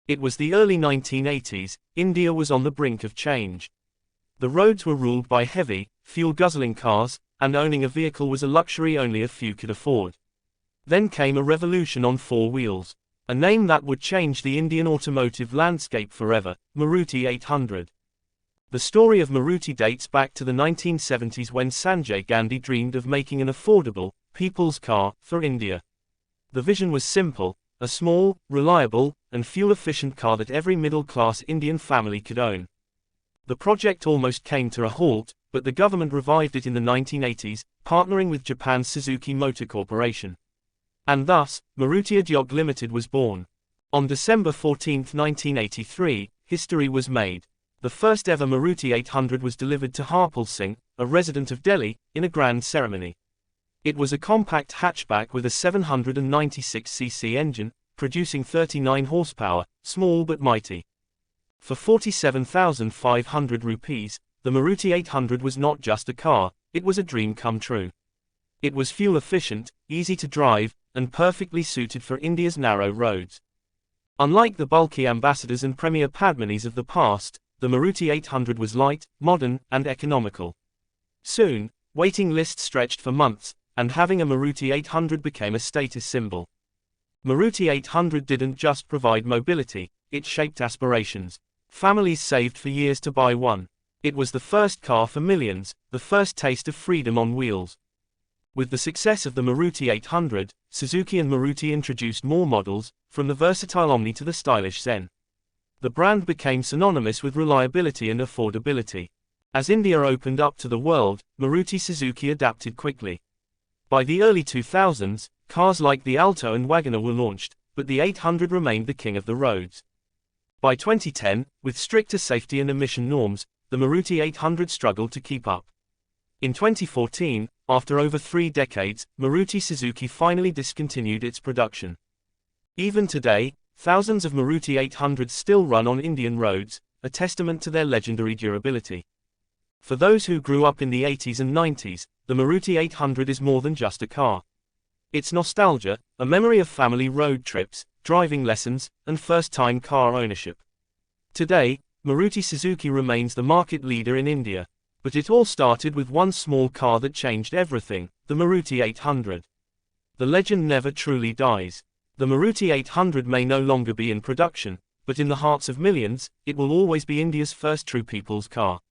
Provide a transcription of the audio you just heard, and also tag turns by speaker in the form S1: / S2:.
S1: It was the early 1980s, India was on the brink of change. The roads were ruled by heavy, fuel-guzzling cars, and owning a vehicle was a luxury only a few could afford. Then came a revolution on four wheels. A name that would change the Indian automotive landscape forever, Maruti 800. The story of Maruti dates back to the 1970s when Sanjay Gandhi dreamed of making an affordable, people's car, for India. The vision was simple: a small, reliable, and fuel-efficient car that every middle-class Indian family could own. The project almost came to a halt, but the government revived it in the 1980s, partnering with Japan's Suzuki Motor Corporation. And thus, Maruti Udyog Limited was born. On December 14, 1983, history was made. The first ever Maruti 800 was delivered to Harpal Singh, a resident of Delhi, in a grand ceremony. It was a compact hatchback with a 796cc engine, producing 39 horsepower, small but mighty. For 47,500 rupees, the Maruti 800 was not just a car, it was a dream come true. It was fuel-efficient, easy to drive, and perfectly suited for India's narrow roads. Unlike the bulky Ambassadors and Premier Padmanis of the past, the Maruti 800 was light, modern, and economical. Soon, waiting lists stretched for months, and having a Maruti 800 became a status symbol. Maruti 800 didn't just provide mobility, it shaped aspirations. Families saved for years to buy one. It was the first car for millions, the first taste of freedom on wheels. With the success of the Maruti 800, Suzuki and Maruti introduced more models, from the versatile Omni to the stylish Zen. The brand became synonymous with reliability and affordability. As India opened up to the world, Maruti Suzuki adapted quickly. By the early 2000s, cars like the Alto and Wagoner were launched, but the 800 remained the king of the roads. By 2010, with stricter safety and emission norms, the Maruti 800 struggled to keep up. In 2014, after over 3 decades, Maruti Suzuki finally discontinued its production. Even today, thousands of Maruti 800s still run on Indian roads, a testament to their legendary durability. For those who grew up in the 80s and 90s, the Maruti 800 is more than just a car. It's nostalgia, a memory of family road trips, driving lessons, and first-time car ownership. Today, Maruti Suzuki remains the market leader in India. But it all started with one small car that changed everything, the Maruti 800. The legend never truly dies. The Maruti 800 may no longer be in production, but in the hearts of millions, it will always be India's first true people's car.